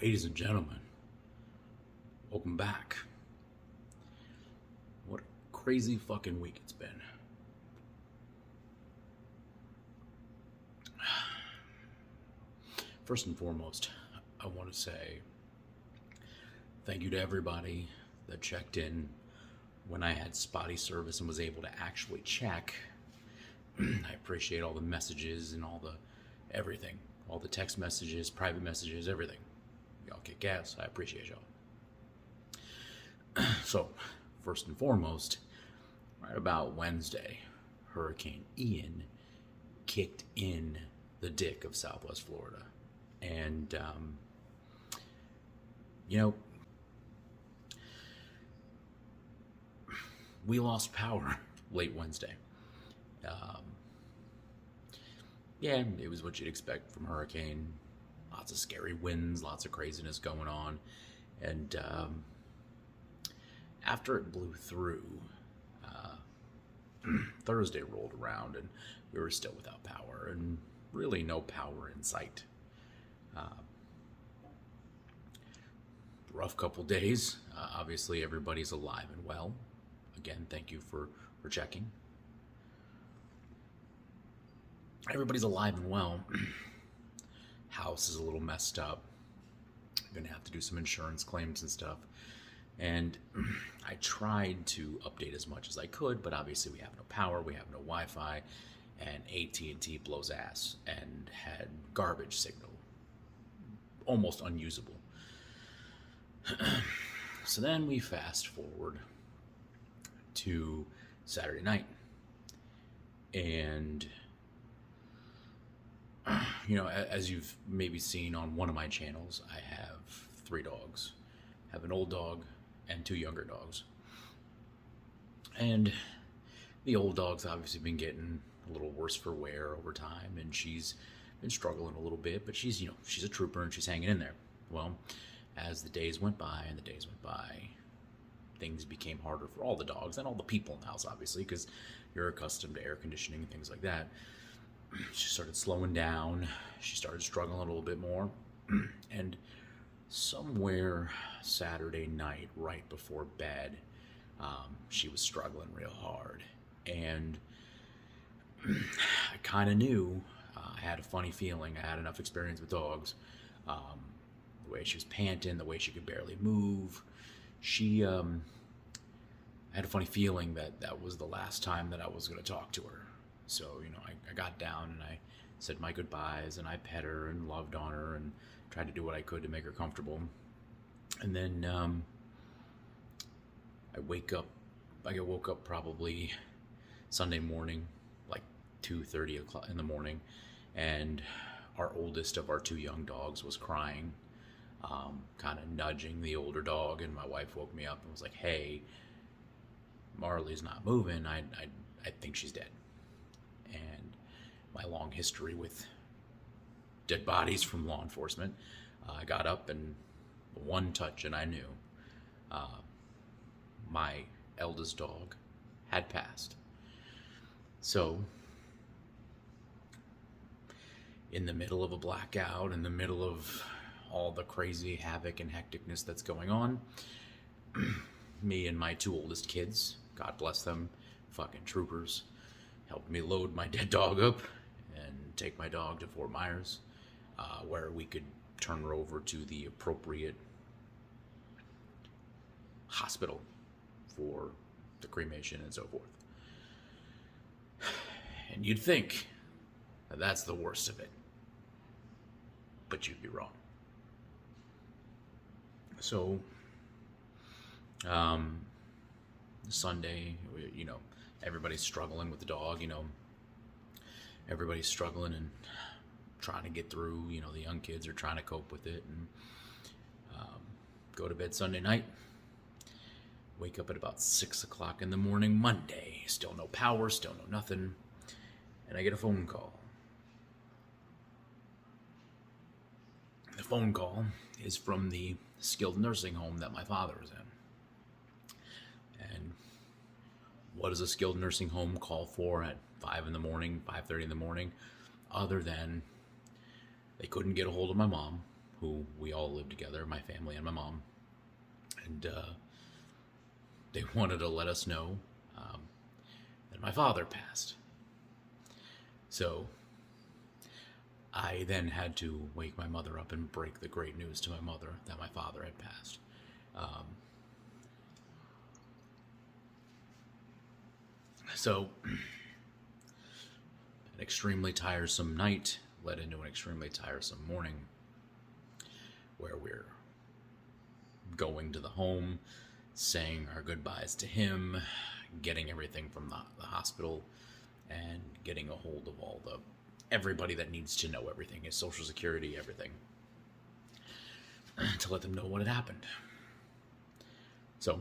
Ladies and gentlemen, welcome back. What a crazy fucking week it's been. First and foremost, I want to say thank you to everybody that checked in when I had spotty service and was able to actually check. I appreciate all the messages and all the everything. All the text messages, private messages, everything. Y'all kick ass. I appreciate y'all. So, first and foremost, right about Wednesday, Hurricane Ian kicked in the dick of Southwest Florida. And, you know, we lost power late Wednesday. Yeah, it was what you'd expect from hurricane. Lots of scary winds, lots of craziness going on. And after it blew through, Thursday rolled around and we were still without power and really no power in sight. Rough couple days. Obviously, everybody's alive and well. Again, thank you for checking. Everybody's alive and well. House is a little messed up. I'm gonna have to do some insurance claims and stuff. And I tried to update as much as I could, but obviously we have no power, we have no Wi-Fi, and AT&T blows ass and had garbage signal, almost unusable. So then we fast forward to Saturday night, and you know, as you've maybe seen on one of my channels, I have 3 dogs. I have an old dog and 2 younger dogs. And the old dog's obviously been getting a little worse for wear over time, and she's been struggling a little bit, but she's, you know, she's a trooper and she's hanging in there. Well, as the days went by, things became harder for all the dogs and all the people in the house, obviously, because you're accustomed to air conditioning and things like that. She started slowing down. She started struggling a little bit more. And somewhere Saturday night, right before bed, she was struggling real hard. And I kind of knew, I had a funny feeling, I had enough experience with dogs. The way she was panting, the way she could barely move. I had a funny feeling that was the last time that I was going to talk to her. So, you know, I got down and I said my goodbyes and I pet her and loved on her and tried to do what I could to make her comfortable. And then I woke up probably Sunday morning, like 2:30 o'clock in the morning, and our oldest of our 2 young dogs was crying, kind of nudging the older dog, and my wife woke me up and was like, "Hey, Marley's not moving. I think she's dead." And my long history with dead bodies from law enforcement, I got up and one touch and I knew my eldest dog had passed. So, in the middle of a blackout, in the middle of all the crazy havoc and hecticness that's going on, me and my 2 oldest kids, God bless them, fucking troopers, helped me load my dead dog up and take my dog to Fort Myers, where we could turn her over to the appropriate hospital for the cremation and so forth. And you'd think that that's the worst of it, but you'd be wrong. So, Sunday, you know, everybody's struggling with the dog, you know, everybody's struggling and trying to get through, you know, the young kids are trying to cope with it, and go to bed Sunday night, wake up at about 6 o'clock in the morning Monday, still no power, still no nothing, and I get a phone call. The phone call is from the skilled nursing home that my father is in. And what does a skilled nursing home call for at 5 in the morning, 5:30 in the morning, other than they couldn't get a hold of my mom, who we all lived together, my family and my mom, and they wanted to let us know that my father passed. So I then had to wake my mother up and break the great news to my mother that my father had passed. So an extremely tiresome night led into an extremely tiresome morning where we're going to the home, saying our goodbyes to him, getting everything from the hospital, and getting a hold of everybody that needs to know everything, his social security, everything, to let them know what had happened. So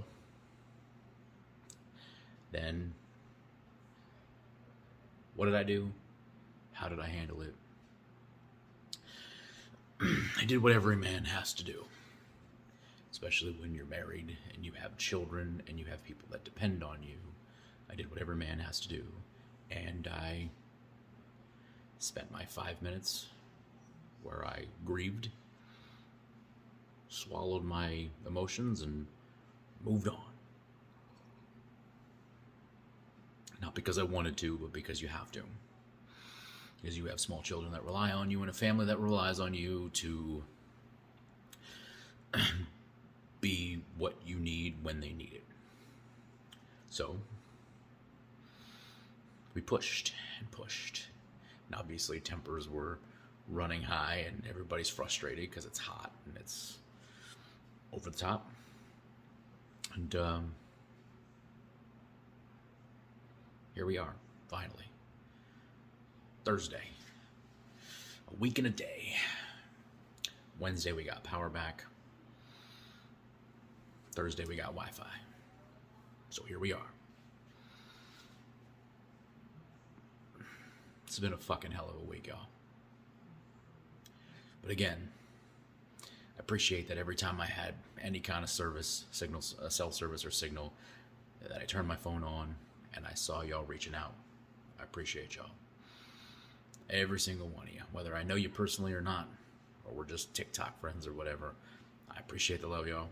then, what did I do? How did I handle it? I did what every man has to do, especially when you're married and you have children and you have people that depend on you. I did what every man has to do, and I spent my 5 minutes where I grieved, swallowed my emotions, and moved on. Not because I wanted to, but because you have to. Because you have small children that rely on you and a family that relies on you to be what you need when they need it. So we pushed and pushed. And obviously tempers were running high and everybody's frustrated because it's hot and it's over the top. And here we are, finally. Thursday. A week and a day. Wednesday we got power back. Thursday we got Wi-Fi. So here we are. It's been a fucking hell of a week, y'all. But again, I appreciate that every time I had any kind of service, signal, cell service or signal, that I turned my phone on and I saw y'all reaching out. I appreciate y'all. Every single one of you, whether I know you personally or not, or we're just TikTok friends or whatever. I appreciate the love, y'all.